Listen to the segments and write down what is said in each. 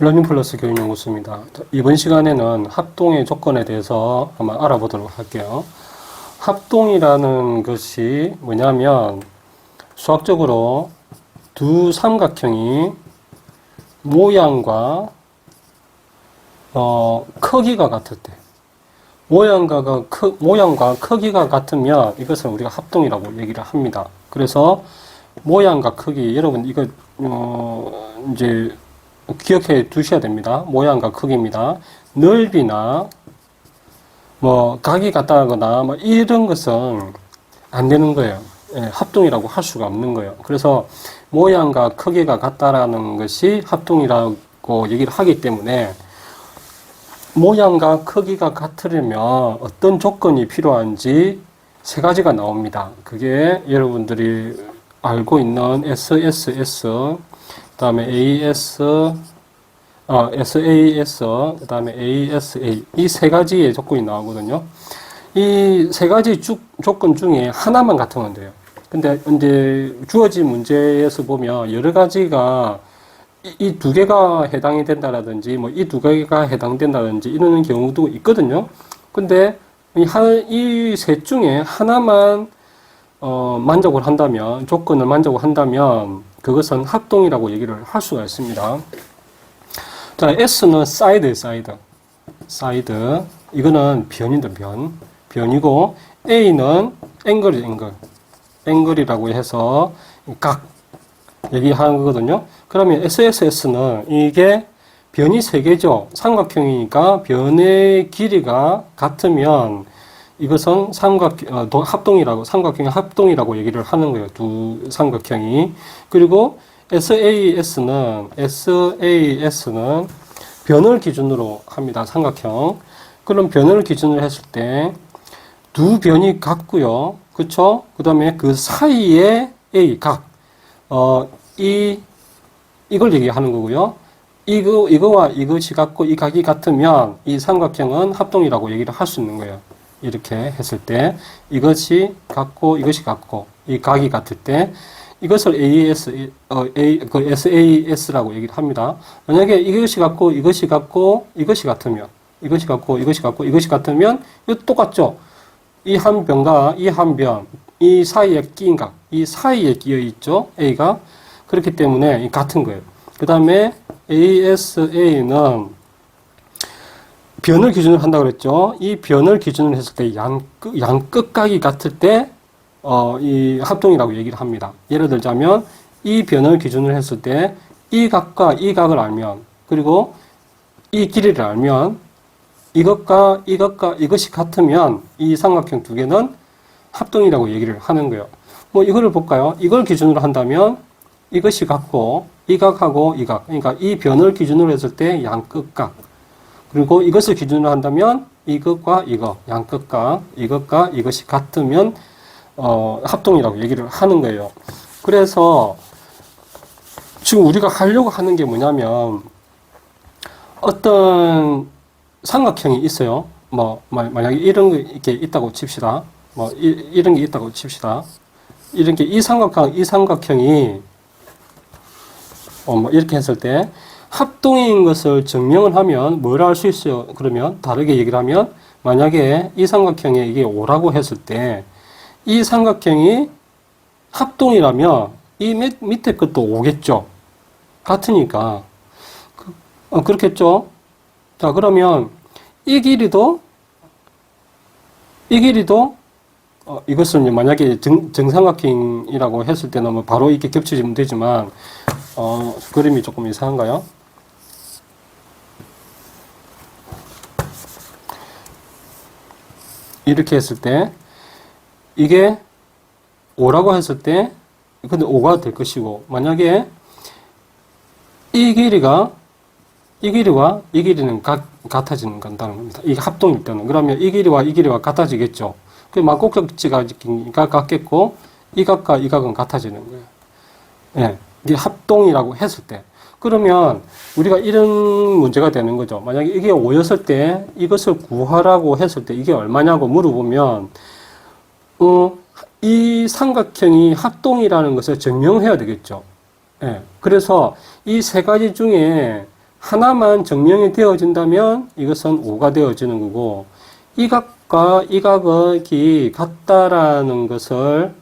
러닝플러스 교육연구소입니다. 이번 시간에는 합동의 조건에 대해서 한번 알아보도록 할게요. 합동이라는 것이 뭐냐면 수학적으로 두 삼각형이 모양과 크기가 같을 때 모양과 크기가 같으면 이것을 우리가 합동이라고 얘기를 합니다. 그래서 모양과 크기, 여러분 이거 이제 기억해 두셔야 됩니다. 모양과 크기입니다. 넓이나 각이 같다거나 이런 것은 안 되는 거예요. 합동이라고 할 수가 없는 거예요. 그래서 모양과 크기가 같다라는 것이 합동이라고 얘기를 하기 때문에 모양과 크기가 같으려면 어떤 조건이 필요한지 세 가지가 나옵니다. 그게 여러분들이 알고 있는 SSS, 그 다음에 SAS, 그 다음에 ASA, 이 세 가지의 조건이 나오거든요. 이 세 가지 조건 중에 하나만 같으면 돼요. 근데 이제 주어진 문제에서 보면 여러 가지가 이 두 개가 해당이 된다라든지 이 두 개가 해당된다든지 이런 경우도 있거든요. 근데 이 셋 중에 하나만 만족을 한다면, 조건을 만족을 한다면 그것은 합동이라고 얘기를 할 수가 있습니다. 자, S는 사이드. 이거는 변이다, 변이고, A는 앵글이라고 해서 각 얘기하는 거거든요. 그러면 SSS는 이게 변이 세 개죠. 삼각형이니까 변의 길이가 같으면 이것은 삼각형의 합동이라고 얘기를 하는 거예요. 두 삼각형이. 그리고 SAS는 변을 기준으로 합니다. 삼각형. 그럼 변을 기준으로 했을 때 두 변이 같고요. 그쵸? 그 다음에 그 사이에 A, 각. 이걸 얘기하는 거고요. 이거와 이것이 같고 이 각이 같으면 이 삼각형은 합동이라고 얘기를 할 수 있는 거예요. 이렇게 했을 때 이것이 같고 이것이 같고 이 각이 같을 때 이것을 SAS라고 얘기를 합니다. 만약에 이것이 같고 이것이 같고 이것이 같으면 이것이 같고 이것이 같고 이것이 같으면 이거 똑같죠. 이 한 변과 이 한 변, 이 사이에 끼인 각, 이 사이에 끼어 있죠. A가. 그렇기 때문에 같은 거예요. 그 다음에 ASA는 변을 기준으로 한다고 그랬죠. 이 변을 기준으로 했을 때 양끝각이 같을 때 이 합동이라고 얘기를 합니다. 예를 들자면 이 변을 기준으로 했을 때 이 각과 이 각을 알면, 그리고 이 길이를 알면 이것과 이것이 같으면 이 삼각형 두 개는 합동이라고 얘기를 하는 거예요. 이거를 볼까요? 이걸 기준으로 한다면 이것이 같고 이 각하고 이 각, 그러니까 이 변을 기준으로 했을 때 양끝각, 그리고 이것을 기준으로 한다면 이것과 이것, 양끝각, 이것과 이것이 같으면 합동이라고 얘기를 하는 거예요. 그래서 지금 우리가 하려고 하는 게 뭐냐면 어떤 삼각형이 있어요. 만약에 이런 게 이렇게 있다고 칩시다. 이런 게 있다고 칩시다. 이런 게 이 삼각형이 이렇게 했을 때 합동인 것을 증명을 하면 뭘 알 수 있어요? 그러면 다르게 얘기를 하면 만약에 이 삼각형에 이게 5라고 했을 때 이 삼각형이 합동이라면 이 밑에 것도 5겠죠? 같으니까. 그렇겠죠? 자, 그러면 이 길이도 이것을 만약에 정삼각형이라고 했을 때는 바로 이렇게 겹쳐지면 되지만 그림이 조금 이상한가요? 이렇게 했을 때 이게 5라고 했을 때 근데 5가 될 것이고, 만약에 이 길이와 이 길이는 같아지는 건다는 겁니다. 이게 합동일 때는. 그러면 이 길이와 같아지겠죠. 그 막꼭지가 같겠고 이 각과 이 각은 같아지는 거예요. 예, 이게 합동이라고 했을 때. 그러면 우리가 이런 문제가 되는 거죠. 만약에 이게 5였을 때 이것을 구하라고 했을 때 이게 얼마냐고 물어보면 이 삼각형이 합동이라는 것을 증명해야 되겠죠. 예, 그래서 이 세 가지 중에 하나만 증명이 되어진다면 이것은 5가 되어지는 거고, 이 각과 이 각이 같다라는 것을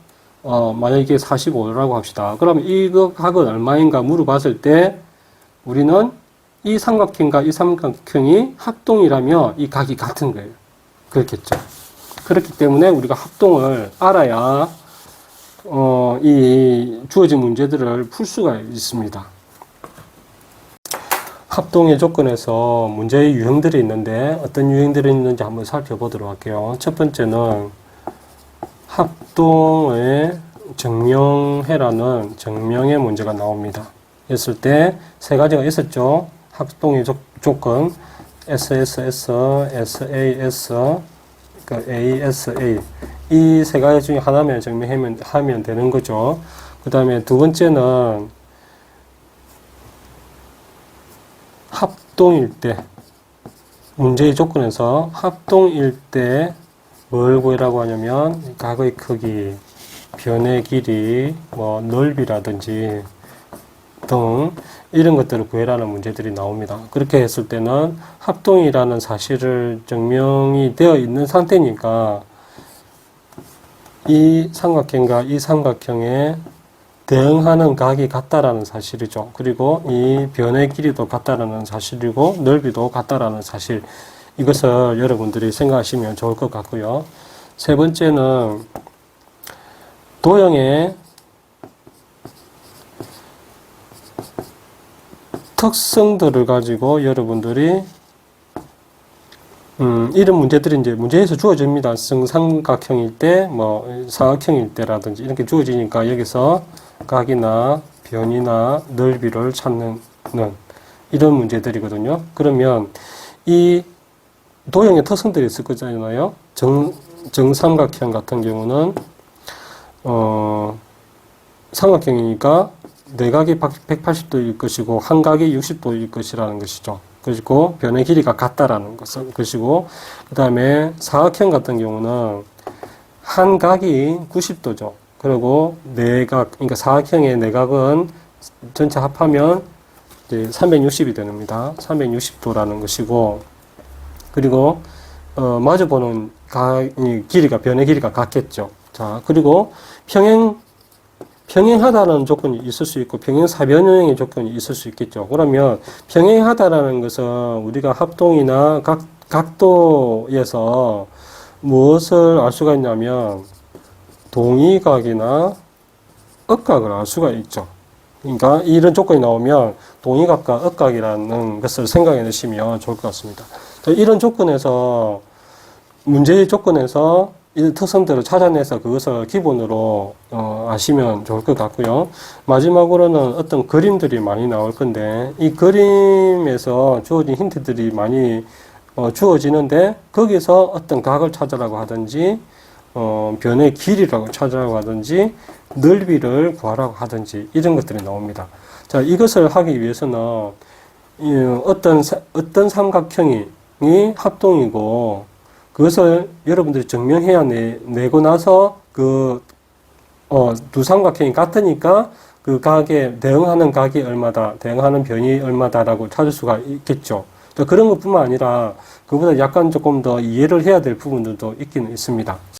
만약에 이게 45라고 합시다. 그럼 이 각은 얼마인가 물어봤을 때 우리는 이 삼각형과 이 삼각형이 합동이라면 이 각이 같은 거예요. 그렇겠죠. 그렇기 때문에 우리가 합동을 알아야 이 주어진 문제들을 풀 수가 있습니다. 합동의 조건에서 문제의 유형들이 있는데 어떤 유형들이 있는지 한번 살펴보도록 할게요. 첫 번째는 합동을 증명해라는 증명의 문제가 나옵니다. 했을 때 세 가지가 있었죠. 합동의 조건 SSS, SAS, 그러니까 ASA 이 세 가지 중에 하나만 증명하면 되는 거죠. 그 다음에 두 번째는 합동일 때 문제의 조건에서 합동일 때 뭘 구해라고 하냐면 각의 크기, 변의 길이, 뭐 넓이라든지 등 이런 것들을 구해라는 문제들이 나옵니다. 그렇게 했을 때는 합동이라는 사실을 증명이 되어 있는 상태니까 이 삼각형과 이 삼각형에 대응하는 각이 같다라는 사실이죠. 그리고 이 변의 길이도 같다라는 사실이고 넓이도 같다라는 사실, 이것을 여러분들이 생각하시면 좋을 것 같고요. 세 번째는 도형의 특성들을 가지고 여러분들이 이런 문제들이 이제 문제에서 주어집니다. 정삼각형일 때, 뭐 사각형일 때라든지 이렇게 주어지니까 여기서 각이나 변이나 넓이를 찾는 이런 문제들이거든요. 그러면 이 도형의 특성들이 있을 거잖아요. 정삼각형 같은 경우는 삼각형이니까 내각이 180도일 것이고 한 각이 60도일 것이라는 것이죠. 그리고 변의 길이가 같다라는 것이고, 그 다음에 사각형 같은 경우는 한 각이 90도죠. 그리고 내각, 그러니까 사각형의 내각은 전체 합하면 이제 360이 됩니다. 360도라는 것이고, 그리고 마주보는 길이가, 변의 길이가 같겠죠. 자, 그리고 평행하다는 조건이 있을 수 있고 평행사변형의 조건이 있을 수 있겠죠. 그러면 평행하다라는 것은 우리가 합동이나 각도에서 무엇을 알 수가 있냐면 동의각이나 억각을 알 수가 있죠. 그러니까 이런 조건이 나오면 동의각과 억각이라는 것을 생각해 두시면 좋을 것 같습니다. 이런 조건에서, 문제의 조건에서 이 특성들을 찾아내서 그것을 기본으로 아시면 좋을 것 같고요. 마지막으로는 어떤 그림들이 많이 나올 건데 이 그림에서 주어진 힌트들이 많이 주어지는데 거기서 어떤 각을 찾으라고 하든지 변의 길이라고 찾으라고 하든지 넓이를 구하라고 하든지 이런 것들이 나옵니다. 자, 이것을 하기 위해서는 어떤 삼각형이 합동이고 그것을 여러분들이 증명해야 내고 나서 두 삼각형이 같으니까 그 각에 대응하는 각이 얼마다, 대응하는 변이 얼마다라고 찾을 수가 있겠죠. 그런 것뿐만 아니라 그보다 약간 조금 더 이해를 해야 될 부분들도 있기는 있습니다.